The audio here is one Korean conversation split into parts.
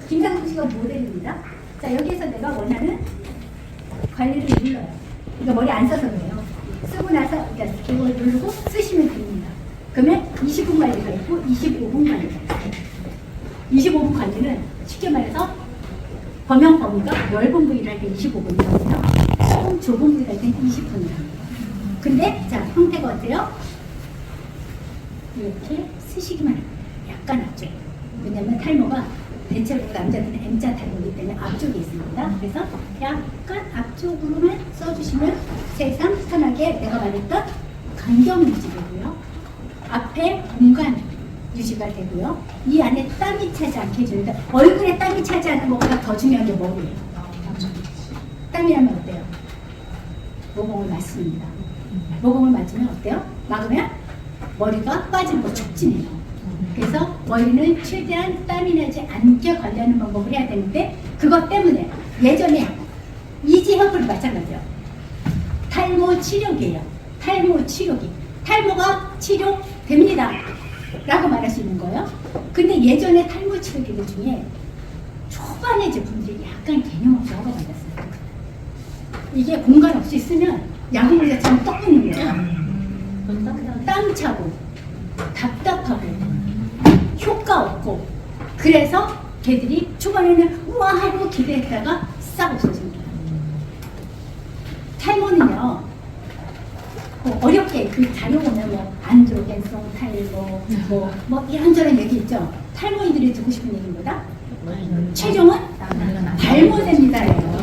김상숙 씨가 모델입니다. 자, 여기에서 내가 원하는 관리를 눌러요. 이거 머리 안 써서 그래요. 쓰고 나서 이걸 누르고 쓰시면 됩니다. 그러면 20분 관리가 있고 25분 관리가 있어요. 25분 관리는 쉽게 말해서 범용 범위가 넓은 부위를 할 때 25분이거든요. 조금 좁은 부위를 할 때 20분이랍니다. 근데 자, 형태가 어때요? 이렇게 쓰시기만 합니다. 약간 앞쪽. 왜냐면 탈모가 대체로 남자들은 M자 탈모이기 때문에 앞쪽에 있습니다. 그래서 약간 앞쪽으로만 써주시면 세상 편하게 내가 말했던 간격 유지되고요. 앞에 공간 유지가 되고요. 이 안에 땀이 차지 않게 해주니까 얼굴에 땀이 차지 않는 것보다 더 중요한 게 머리예요. 땀이라면 어때요? 모공을 맞습니다. 모공을 맞으면 어때요? 막으면 머리가 빠지는 거 촉진해요. 그래서 머리는 최대한 땀이 나지 않게 관리하는 방법을 해야 되는데 그것 때문에 예전에 이지허브도 마찬가지예요. 탈모 치료기예요. 탈모 치료기. 탈모가 치료됩니다. 라고 말할 수 있는 거예요. 근데 예전에 탈모 치료기들 중에 초반의 제품들이 약간 개념 없이 허가받았어요. 이게 공간 없이 쓰면 야구모자처럼 떠있는 거예요. 땀 차고 답답하고 효과 없고 그래서 걔들이 초반에는 우와 하고 기대했다가 싹 없어집니다. 탈모는요 어렵게 그 자료 보면 뭐 안드로겐성 탈모 뭐 이런저런 얘기 있죠. 탈모인들이 듣고 싶은 얘기보다 최종은 발모됩니다예요.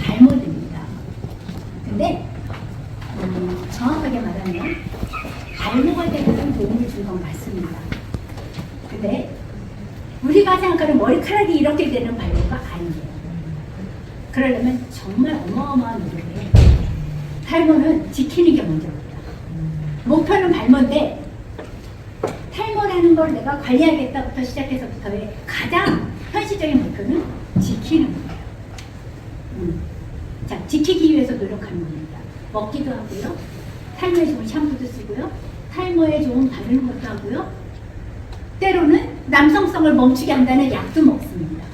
발모됩니다. 근데 정확하게 말하면 발모가 되는 도움을 준 건 맞습니다. 근데 우리가 생각하는 머리카락이 이렇게 되는 발모가 아니에요. 그러려면 정말 어마어마한 노력이에요. 탈모는 지키는 게 먼저입니다. 목표는 발모인데 탈모라는 걸 내가 관리하겠다부터 시작해서부터의 가장 현실적인 목표는 지키는 거예요. 자, 지키기 위해서 노력하는 겁니다. 먹기도 하고요. 탈모에 좋은 샴푸도 쓰고요. 탈모에 좋은 바르는 것도 하고요. 때로는 남성성을 멈추게 한다는 약도 먹습니다.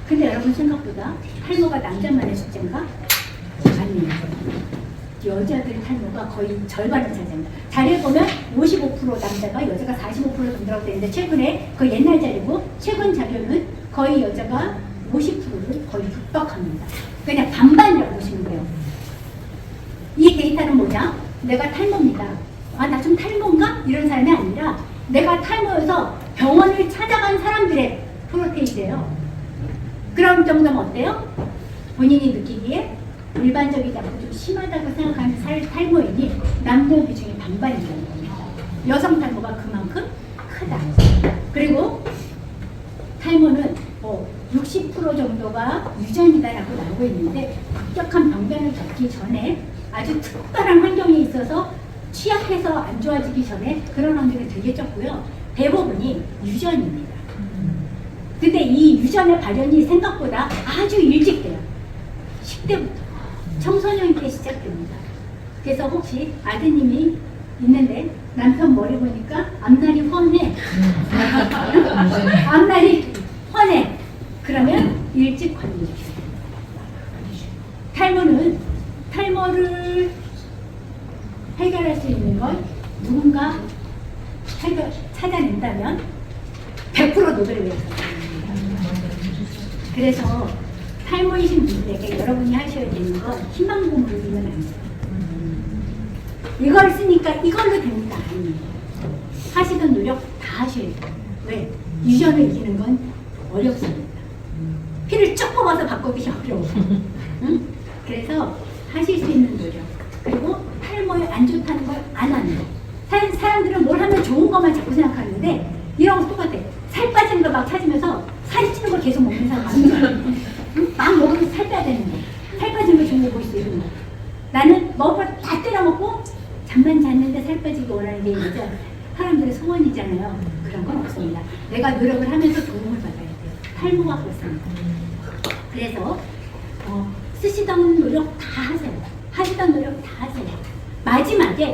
근데 여러분 생각보다 탈모가 남자만의 숙제인가? 아니에요. 여자들의 탈모가 거의 절반을 차지합니다. 자료에 보면 55% 남자가 여자가 45% 정도라고 되어 있는데 최근에 그 옛날 자료고 최근 자료는 거의 여자가 50%를 거의 육박합니다. 그냥 반반이라고 보시면 돼요. 이 데이터는 뭐냐? 내가 탈모입니다. 아, 나 좀 탈모인가? 이런 사람이 아니라 내가 탈모여서 병원을 찾아간 사람들의 프로테이지예요. 그럼 정도면 어때요? 본인이 느끼기에 일반적이지 않고 좀 심하다고 생각하는 탈모인이 남녀 비중이 반반이라는 겁니다. 여성 탈모가 그만큼 크다. 그리고 탈모는 60% 정도가 유전이다라고 나오고 있는데 급격한 병변을 겪기 전에 아주 특별한 환경에 있어서 취약해서 안 좋아지기 전에 그런 환경이 되게 적고요. 대부분이 유전입니다. 근데 이 유전의 발현이 생각보다 아주 일찍 돼요. 10대부터 청소년 때 시작됩니다. 그래서 혹시 아드님이 있는데 남편 머리 보니까 앞날이 훤해. 앞날이 훤해. 그러면 일찍 관리해 주세요. 탈모를 해결할 수 있는 건 누군가 찾아낸다면 100% 노벨을 위해서. 그래서 탈모이신 분들에게 여러분이 하셔야 되는 건 희망고문을 주면 안 돼요. 이걸 쓰니까 이걸로 됩니다. 아니에요. 하시던 노력 다 하셔야 돼요. 왜? 유전을 이기는 건 어렵습니다. 피를 쭉 뽑아서 바꾸기 어려워. 응? 그래서 하실 수 있는 노력. 그리고 탈모에 안 좋다는 걸 안 하는 거. 사람들은 뭘 하면 좋은 것만 자꾸 생각하는데 이런 거 똑같아. 살 빠지는 거 막 찾으면서 살이 찌는 걸 계속 먹는 사람 많아요. 막 먹으면 살 빼야 되는 거. 살 빠지는 거 좋은 거 보일 수 있는 거. 나는 먹을 걸 다 때려먹고 잠만 잤는데 살 빠지기 원하는 게 이제 사람들의 소원이잖아요. 그런 건 없습니다. 내가 노력을 하면서 도움을 받아야 돼요. 탈모가 그렇습니다. 그래서 쓰시던 노력 다 하세요. 하시던 노력 다 하세요.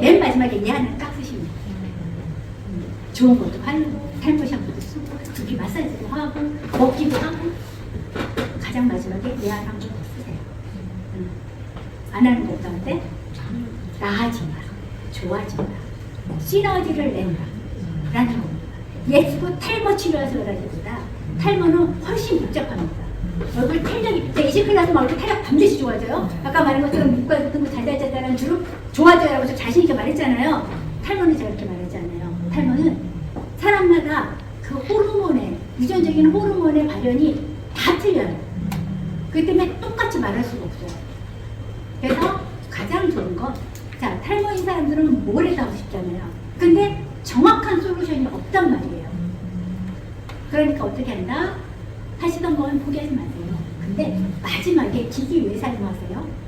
맨 마지막에 얘 하나 딱 쓰시면 돼요. 좋은 것도 바르고 탈모 샴푸도 쓰고 두피 마사지도 하고 먹기도 하고 가장 마지막에 내 안 한 번 더 쓰세요. 안 하는 것도 한데 나아진다, 좋아진다, 시너지를 낸다 라는 겁니다. 예스고 탈모 치료하서라기보다 탈모는 훨씬 복잡합니다. 얼굴 탄력이, 제가 20분 나서 얼굴 탄력 반드시 좋아져요. 아까 말한 것처럼 눈가 같은 거 자잘자잘한 주름 좋아져요 라고 저 자신있게 말했잖아요. 탈모는 제가 이렇게 말하지 않아요. 탈모는 사람마다 그 호르몬의, 유전적인 호르몬의 발현이 다 틀려요. 그렇기 때문에 똑같이 말할 수가 없어요. 그래서 가장 좋은 건, 자, 탈모인 사람들은 뭘 해도 하고 싶잖아요. 근데 정확한 솔루션이 없단 말이에요. 그러니까 어떻게 한다? 하시던 건 포기하지 마세요. 근데 마지막에 기기 왜 사용하세요?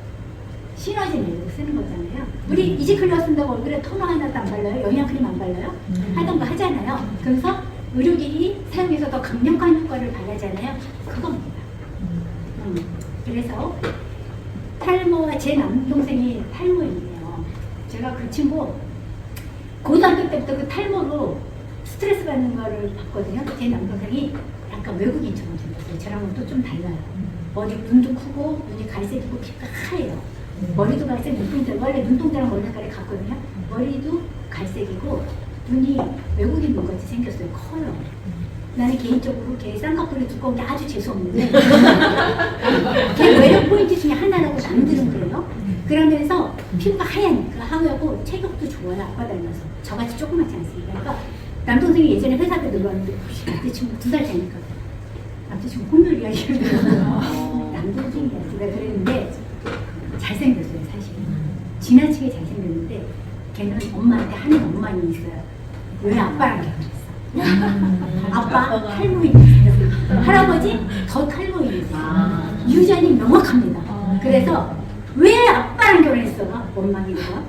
시너지 내려고 쓰는 거잖아요. 우리 이지클리어 쓴다고 얼굴에 토너 하나도 안 발라요? 영양크림 안 발라요? 하던 거 하잖아요. 그래서 의료기기 사용해서 더 강력한 효과를 바라잖아요. 그겁니다. 그래서 탈모와 제 남동생이 탈모인데요. 제가 그 친구 고등학교 때부터 그 탈모로 스트레스 받는 거를 봤거든요. 제 남동생이 약간 외국인처럼 생겼어요. 저랑은 또 좀 달라요. 머리, 눈도 크고 눈이 갈색이고 피가 하얘요. 머리도 갈색, 눈동자, 원래 눈동자랑 머리 색깔이 같거든요. 머리도 갈색이고 눈이 외국인 눈 같이 생겼어요. 커요. 나는 개인적으로 걔 쌍꺼풀이 두꺼운 게 아주 재수없는데 걔 매력 포인트 중에 하나라고 남들은 그래요. 그러면서 피부가 하얘니까 하얗고 체격도 좋아요. 아빠 닮아서. 저같이 조그맣지 않습니다. 그러니까 남동생이 예전에 회사 때 놀러왔는데 혹시 남자친구 2살 차니까 남자친구 혼혈이야 이러더라고요. 남동생이야 제가 그랬는데 잘생겼어요 사실. 지나치게 잘생겼는데 걔는 엄마한테 하는 엄마는 있어요. 왜 아빠랑 결혼했어? 아빠 탈모인이세요. 할아버지 더 탈모인이세요. 유전이 명확합니다. 그래서 왜 아빠랑 결혼했어가? 원망이고요.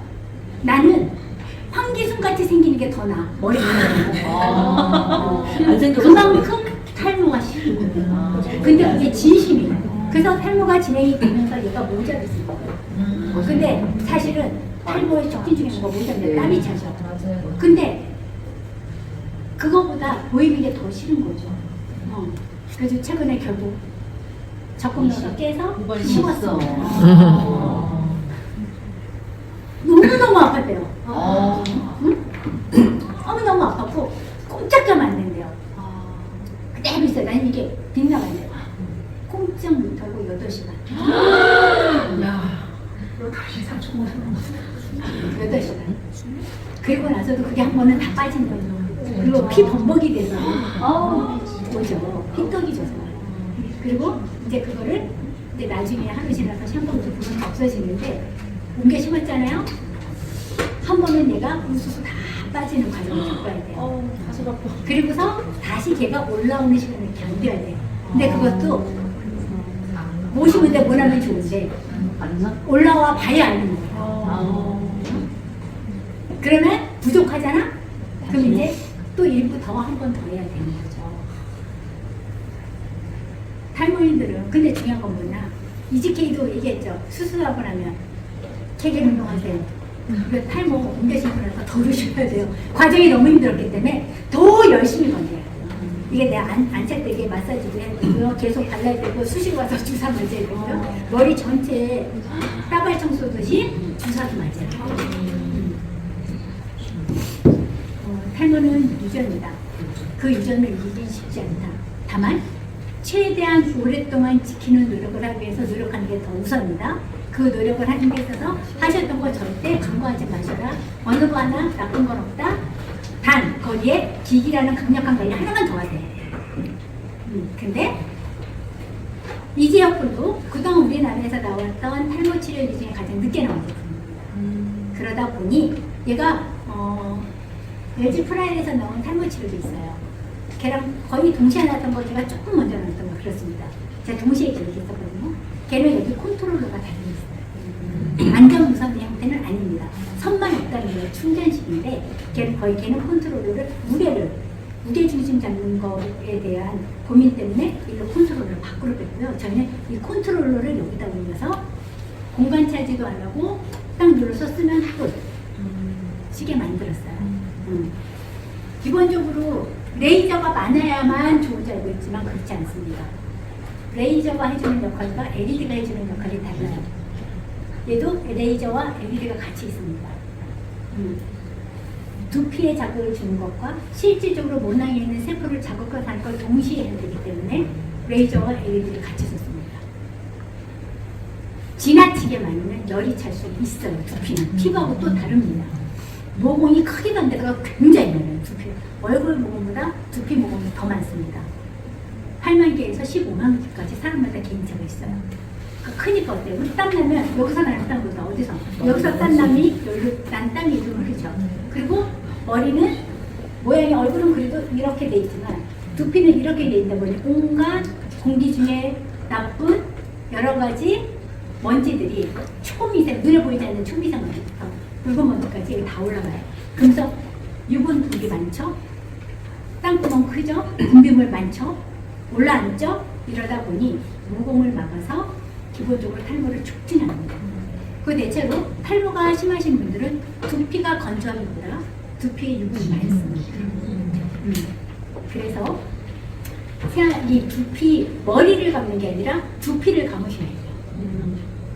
나는 황기순같이 생기는 게 더 나아. 머리가. 그만큼 탈모가 심한 거예요. 근데 그게 진심이에요. 그래서 탈모가 진행이 되면서 얘가 모자를 쓴 거예요. 근데 사실은 탈모의 적진 중에 뭐가 모자인데 땀이 차죠. 근데 그거보다 보이는 게 더 싫은 거죠. 그래서 최근에 결국 적금러가 깨서 심었어. 너무너무 아팠대요. 너무 아팠고 꼼짝도 안 된대요. 그대로 있어요. 난 이게 빗나간대요. 꼼짝 못하고 8시간. 너 다시 3천 8시간. 그리고 나서도 그게 한 번은 다 빠진 거예요. 그리고 피 범벅이 돼서 오죠. 피떡이 져서. 그리고 이제 그거를 이제 나중에 하루 지나서 샴푸도 그건 없어지는데 옮겨 심었잖아요. 한 번은 얘가 우수수 다 빠지는 과정을 겪어야 돼요. 가슴 아파. 그리고서 다시 걔가 올라오는 시간을 견뎌야 돼요. 근데 그것도 모시는데 못 하면 좋은데 올라와 봐야 아는 거예요. 그러면 부족하잖아? 그럼 이제 또 일부 더 한 번 더 해야 되는 거죠. 탈모인들은 근데 중요한 건 뭐냐? 이지케이도 얘기했죠. 수술하고 나면 케겔 운동하세요. 그 탈모 옮겨지고 나서 더 주셔야 돼요. 과정이 너무 힘들었기 때문에 더 열심히 건져야 돼요. 이게 내가 안착되게 마사지도 해야 되고요. 계속 발라야 되고 수시로 와서 주사 맞아야 되고요. 머리 전체에 따발 청소듯이 주사도 맞아야 돼요. 탈모는 유전이다. 그 유전을 이기긴 쉽지 않다. 다만 최대한 오랫동안 지키는 노력을 하기 위해서 노력하는 게 더 우선이다. 그 노력을 하는 데 있어서 하셨던 거 절대 간과하지 마셔라. 어느 거 하나 나쁜 건 없다. 단 거기에 기기라는 강력한 관리 하나만 더 하세요. 근데 이지혁군도 그동안 우리나라에서 나왔던 탈모 치료제 중에 가장 늦게 나온 제품입니다. 그러다 보니 얘가 LG 프라임에서 나온 탈모 치료도 있어요. 걔랑 거의 동시에 나왔던 거 제가 조금 먼저 나왔던 거 그렇습니다. 제가 동시에 기록했었거든요. 걔는 여기 컨트롤러가 달려있어요. 안전 무선 형태는 아닙니다. 선만 없다는 게 충전식인데 걔는 컨트롤러를 무게 중심 잡는 거에 대한 고민 때문에 일로 컨트롤러를 밖으로 뺐고요. 저는 이 컨트롤러를 여기다 올려서 공간 차지도 안 하고 딱 눌러서 쓰면 끝. 시계 만들었어요. 기본적으로 레이저가 많아야만 좋은 줄 알고 있지만 그렇지 않습니다. 레이저가 해주는 역할과 LED가 해주는 역할이 달라요. 얘도 레이저와 LED가 같이 있습니다. 두피에 자극을 주는 것과 실질적으로 모낭에 있는 세포를 자극하는 걸 동시에 해야 되기 때문에 레이저와 LED를 같이 썼습니다. 지나치게 많으면 열이 찰 수 있어요. 두피는 피부하고 또 다릅니다. 모공이 크게 난 데가 굉장히 많아요. 두피 얼굴 모공보다 두피 모공이 더 많습니다. 8만 개에서 15만 개까지 사람마다 개인차가 있어요. 크니까 어때요? 우리 땀 나면 여기서 나는 땀보다 어디서? 여기서 땀남이 여기로 난 땀이 좀 흐르죠. 그리고 머리는 모양이 얼굴은 그래도 이렇게 돼 있지만 두피는 이렇게 돼 있다 보니 온갖 공기 중에 나쁜 여러 가지 먼지들이 초미세, 눈에 보이지 않는 초미세 먼지부터 붉은 먼지까지 다 올라가요. 그래서 유분들이 많죠? 땅구멍 크죠? 분비물 많죠? 올라앉죠? 이러다 보니 모공을 막아서 기본적으로 탈모를 촉진합니다. 그 대체로 탈모가 심하신 분들은 두피가 건조함보다 두피에 유분이 많습니다. 그래서 이 두피, 머리를 감는 게 아니라 두피를 감으셔야 돼요.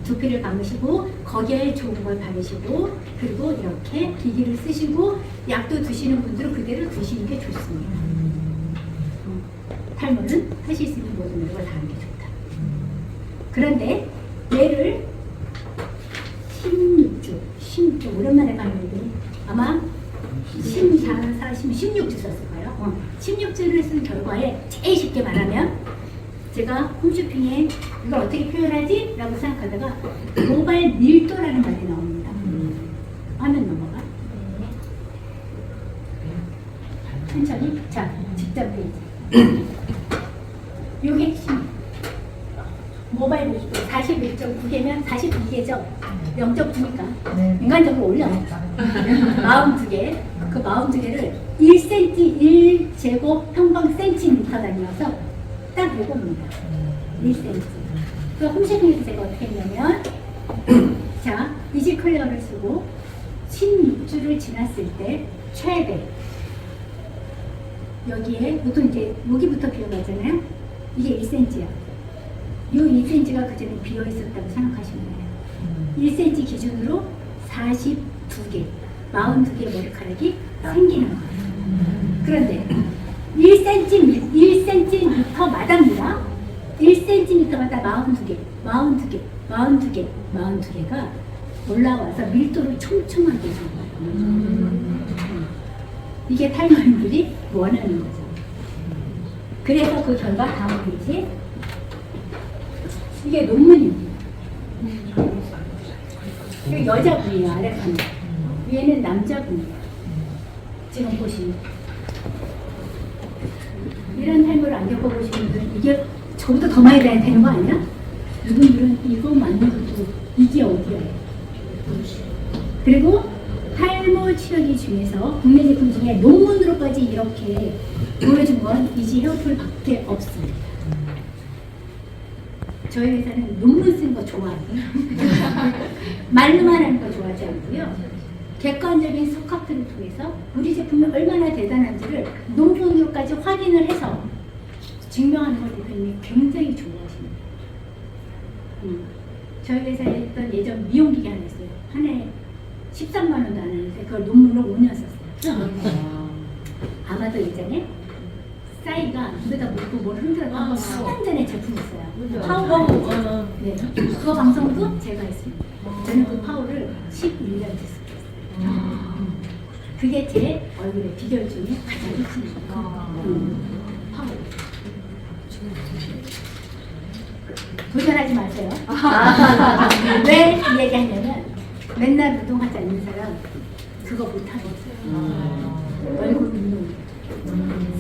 두피를 감으시고 거기에 좋은 걸 바르시고 그리고 이렇게 기기를 쓰시고 약도 드시는 분들은 그대로 드시는 게 좋습니다. 탈모는 하실 수 있는 모든 노력을 다 하는 게 좋다. 그런데 얘를 16주 오랜만에 봤는데 아마 16주 썼을 거예요. 16주를 쓴 결과에 제일 쉽게 말하면 제가 홈쇼핑에 이걸 어떻게 표현하지? 라고 생각하다가 모발 밀도라는 말이 나옵니다. 화면 넘어가. 천천히. 자, 직접 페이지. 요게 핵심. 모발 밀도 41.9개면 42개죠. 0.9니까 인간적으로 올려요. 42개. 그 42개를 1cm 1제곱 평방 센티미터 단위여서 딱 요겁니다. 1cm. 그 홈쇼핑에서 제가 어떻게 했냐면 자, 이지 클리어를 쓰고 16주를 지났을 때 최대 여기에 보통 이제 여기부터 비어가잖아요. 이게 1cm야. 요 1cm가 그전에 비어 있었다고 생각하시면 돼요. 1cm 기준으로 42개, 42개의 머리카락이 생기는 거예요. 그런데 1cm마다입니다. 1cm마다 42개가 올라와서 밀도를 촘촘하게 해준 거예요. 이게 탈모인들이 원하는 거죠. 그래서 그 결과 다음 페이지. 이게 논문입니다. 이거 여자분이에요, 아래판에. 위에는 남자분이에요. 지금 보시면. 이런 탈모를 안 겪어보시는 분들은 이게 저보다 더 많이 봐야 되는 거 아니야? 이분들은 이거 맞는 것도 이게 어디야? 그리고 탈모 치료기 중에서 국내 제품 중에 논문으로까지 이렇게 보여준 건 이지 헤어풀 밖에 없습니다. 저희 회사는 논문 쓴 거 좋아해요. 말로만 하는 거 좋아하지 않고요. 객관적인 석학들을 통해서 우리 제품이 얼마나 대단한지를 논문으로까지 확인을 해서 증명하는 걸 대표님이 굉장히 좋아하십니다. 저희 회사에 있던 예전 미용기기 하나 있어요. 한 해에 13만 원도 안 하는데 그걸 논문으로 5년 썼어요. 아마도 예전에 싸이가 입에다 물고 뭘 흔들어서 10년 전에 제품 있어요. 파워. 네. 그거 방송도 제가 했습니다. 저는 그 파워를 11년 됐어요. 그게 제 얼굴의 비결 중에 가장 큰 파워. 도전하지 마세요. 왜 이 얘기 하냐면 맨날 운동하지 않는 사람 그거 못하겠어요. 얼굴 운동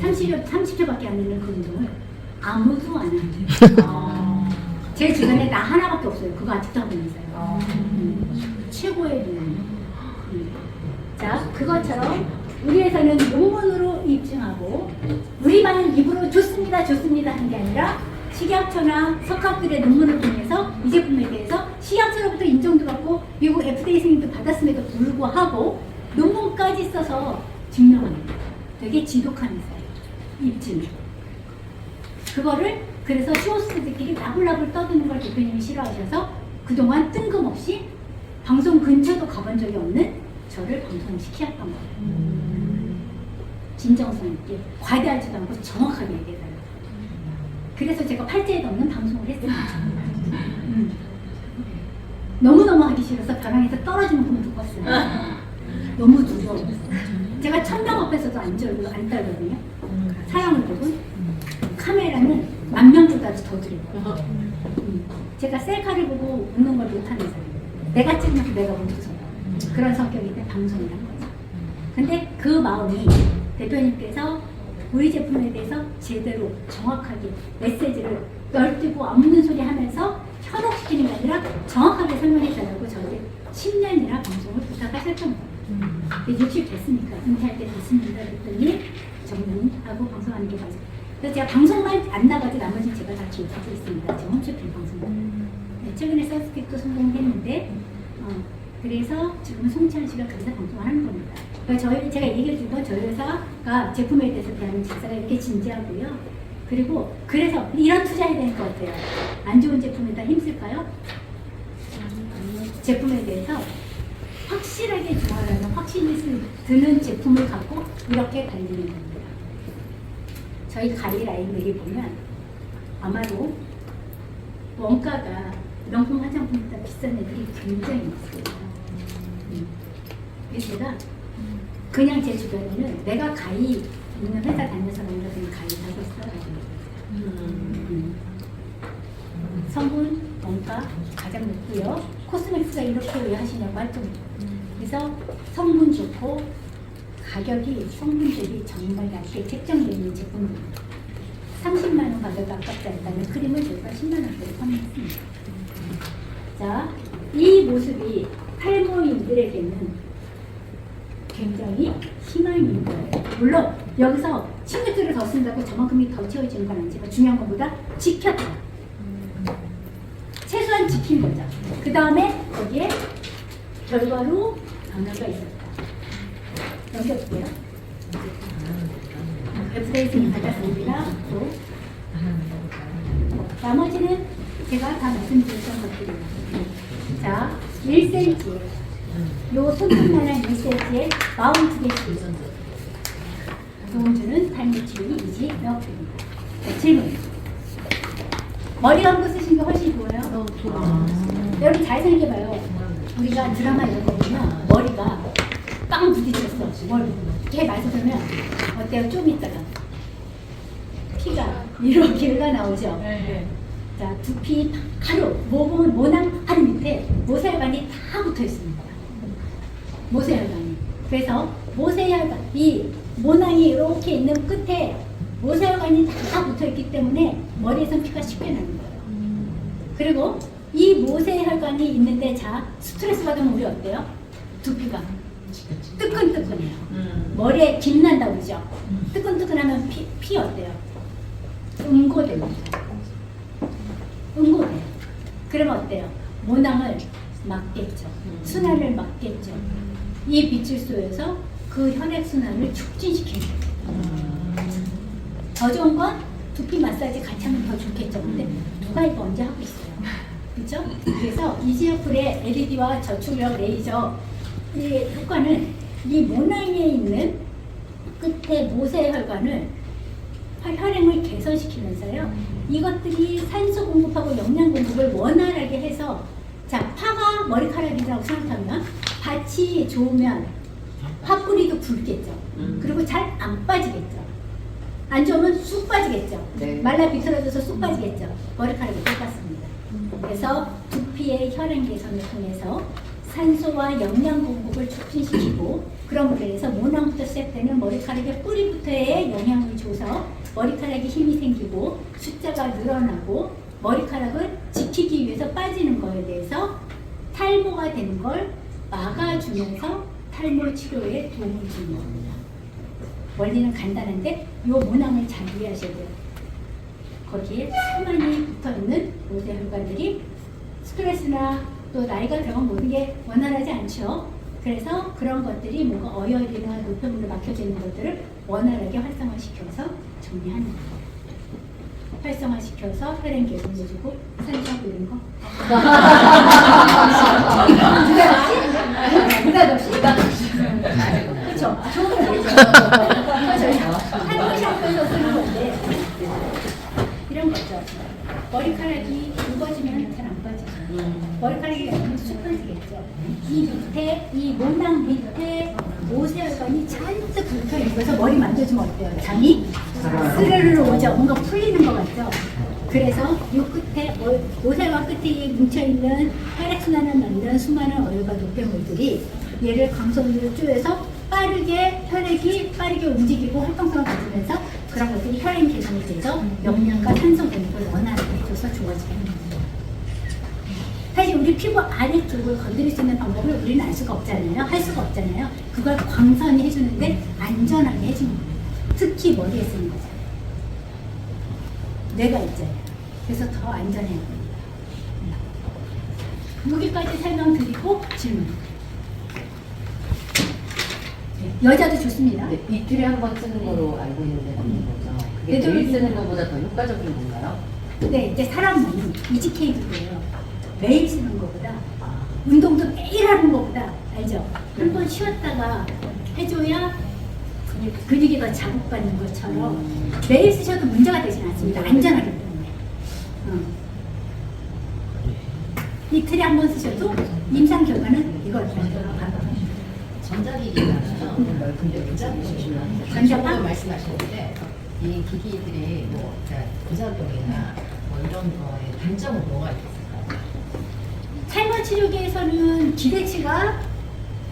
30초밖에 안 되는 그 운동을 아무도 안 해요. 제 주변에 나 하나밖에 없어요. 그거 아직도 하고 있어요. 최고의 운동. 자, 그것처럼 우리 회사는 논문으로 입증하고 우리만 입으로 좋습니다 하는 게 아니라 식약처나 석학들의 논문을 통해서 이 제품에 대해서 식약처로부터 인정도 받고 미국 FDA 승인도 받았음에도 불구하고 논문까지 써서 증명합니다. 되게 지독한 회사예요. 입증. 그거를 그래서 쇼호스트들끼리 나불나불 떠드는 걸 대표님이 싫어하셔서 그동안 뜬금없이 방송 근처도 가본 적이 없는 저를 방송을 시켰던 거예요. 진정성 있게 과대하지도 않고 정확하게 얘기해달라고. 그래서 제가 팔자에 없는 방송을 했습니다. 너무너무 하기 싫어서 벼랑에서 떨어지는 걸 듣고 왔어요. 너무 두려워. 제가 1000명 앞에서도 안 떨거든요. 사랑을 보고 카메라는 10,000명보다도 더 두려워요. 제가 셀카를 보고 웃는 걸 못하는 사람이에요. 내가 찍는 내가 멈춰서 그런 성격인데 방송을 한 거죠. 근데 그 마음이 대표님께서 우리 제품에 대해서 제대로 정확하게 메시지를 널뛰고 없는 소리 하면서 현혹시키는 게 아니라 정확하게 설명해 달라고 저한테 10년이나 방송을 부탁하셨던 거예요. 60 됐으니까 은퇴할 때 됐습니다. 그랬더니 정리하고 방송하는 게 맞아요. 그래서 제가 방송만 안 나가도 나머지는 제가 다 기억하고 있습니다. 제 홈쇼핑 방송. 네, 최근에 서스픽도 성공했는데 그래서 지금은 송치한 씨가 거기서 방송을 하는 겁니다. 그러니까 제가 얘기해 준 건 저희 회사가 제품에 대해서 대하는 자세가 이렇게 진지하고요. 그리고 그래서 이런 투자해야 되는 것 같아요. 안 좋은 제품에다 힘쓸까요? 제품에 대해서 확실하게 좋아하는 확신이 드는 제품을 갖고 이렇게 달리는 겁니다. 저희 가리 라인들이 보면 아마도 원가가 명품 화장품보다 비싼 애들이 굉장히 있어요. 그래서 제가 그냥 제 주변에는 내가 가위 있는 회사 다녀서 아니라 그냥 가위 사고 있어요. 성분, 원가 가장 높고요. 코스맥스가 이렇게 왜 하시냐고 할 정도. 그래서 성분 좋고 가격이 성분들이 정말 낮게 책정되어 있는 제품입니다. 30만 원 가격 아깝지 않다는 크림을 저희가 10만 원대에 판매했습니다. 자, 이 모습이 탈모인들에게는 굉장히 희망인 거예요. 물론 여기서 침뱉기를 더 쓴다고 저만큼이 더 채워지는 건 아니지만 중요한 것보다 지켰다. 최소한 지킨 거죠. 그 다음에 거기에 결과로 변화가 있었다. 넘겨볼게요. 웹사이트를 받았습니다. 또 나머지는 제가 다 말씀드렸던 것들입니다. 자, 1cm 요 손톱만한 1cm에 42개씩 도움주는 탈모치료이 이지 명품입니다. 질문. 머리 감고 쓰신 게 훨씬 좋아요? 여러분 잘 생각해봐요. 우리가 드라마 이런 거 보면 머리가 빵 부딪혔어. 머리 이렇게 맞으면 어때요? 좀 있다가 피가 이렇게 흘러나오죠? 네. 자, 두피 가로, 모낭 바로 밑에 모세혈관이 다 붙어 있습니다. 모세혈관이. 그래서 모세혈관, 이 모낭이 이렇게 있는 끝에 모세혈관이 다 붙어 있기 때문에 머리에선 피가 쉽게 나는 거예요. 그리고 이 모세혈관이 있는데 자, 스트레스 받으면 우리 어때요? 두피가 뜨끈뜨끈해요. 머리에 김난다고 그러죠? 뜨끈뜨끈하면 피 어때요? 응고됩니다. 응고돼요. 그러면 어때요? 모낭을 막겠죠. 순환을 막겠죠. 이 빛질소에서 그 혈액순환을 촉진시키는 거예요. 더 좋은 건 두피 마사지 같이 하면 더 좋겠죠. 근데 누가 이거 언제 하고 있어요? 그렇죠? 그래서 이지어플의 LED와 저출력 레이저 이 효과는 이 모낭에 있는 끝에 모세혈관을 혈행을 개선시키면서요. 이것들이 산소 공급하고 영양 공급을 원활하게 해서 자, 파가 머리카락이라고 생각하면 밭이 좋으면 화뿌리도 굵겠죠. 그리고 잘 안 빠지겠죠. 안 좋으면 쑥 빠지겠죠. 네. 말라 비틀어져서 쑥 빠지겠죠. 머리카락이 똑같습니다. 그래서 두피의 혈행 개선을 통해서 산소와 영양 공급을 촉진시키고 그런 면에서 모낭부터 시작되는 머리카락의 뿌리부터의 영향을 줘서 머리카락에 힘이 생기고 숫자가 늘어나고 머리카락을 지키기 위해서 빠지는 거에 대해서 탈모가 되는 걸 막아주면서 탈모 치료에 도움을 주는 겁니다. 원리는 간단한데 이 모낭을 잘 이해하셔야 돼요. 거기에 수많이 붙어있는 모세혈관들이 스트레스나 또 나이가 들어가면 모든 게 원활하지 않죠. 그래서 그런 것들이 뭔가 어혈이나 노폐물로 막혀져 있는 것들을 원활하게 활성화시켜서 정리하는 거예요. 활성화시켜서 혈행 개선해주고 산소하고 이런 거. 느닷없이? 그렇죠. 좋은 거죠. 탈모샴푸에서 쓰는 건데 이런 거죠. 머리카락이 굵어지면 잘 안 빠지죠. 머리카락이 너무 쑥해지겠죠. 이 밑에, 이 모낭 밑에 모세혈관이 잔뜩 붙어 있어서 머리 만져주면 어때요? 잠이 스르르 오죠. 뭔가 풀리는 것 같죠. 그래서 이 끝에 모세혈관 끝에 뭉쳐있는 혈액순환을 만든 수많은 어혈과 노폐물들이 얘를 광선으로 쪼여서 빠르게 혈액이 빠르게 움직이고 활동성을 가지면서 그런 것들이 혈액 개선이 돼서 영양과 산소 공급을 원활하게 해줘서 좋아지는 거예요. 사실 우리 피부 아래쪽을 건드릴 수 있는 방법을 우리는 알 수가 없잖아요. 할 수가 없잖아요. 그걸 광선이 해주는데 안전하게 해주는 거예요. 특히 머리에 쓰는 거잖아요. 뇌가 있잖아요. 그래서 더 안전해요. 여기까지 설명드리고 질문. 여자도 좋습니다. 네, 이틀에 한 번 쓰는 거로 알고 있는데 맞는 거죠? 그게 매일 쓰는 것보다 더 효과적인 건가요? 네, 이제 사람 몸이 EGK도예요. 매일 쓰는 것보다 운동도 매일 하는 것보다 알죠? 한 번 쉬었다가 해줘야 근육이 더 자극받는 것처럼 매일 쓰셔도 문제가 되진 않습니다. 안전하기 때문에. 이틀에 한 번 쓰셔도 임상 결과는 이걸 봐요. 전자기기잖아요. 근데 의자보시면 전자파? 말씀하시는데 이 기기들이 뭐 부작용이나 뭐 이런 거에 단점은 뭐가 있을까요? 탈모 치료기에서는 기대치가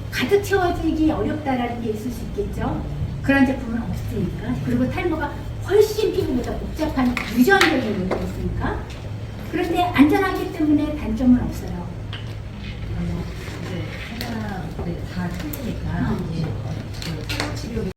가득 채워지기 어렵다라는 게 있을 수 있겠죠. 그런 제품은 없으니까. 그리고 탈모가 훨씬 피부보다 복잡한 유전적인 문제가 있으니까. 그런데 안전하기 때문에 단점은 없어요. 이제 하나 다 틀리니까 이제 그 탈모 치료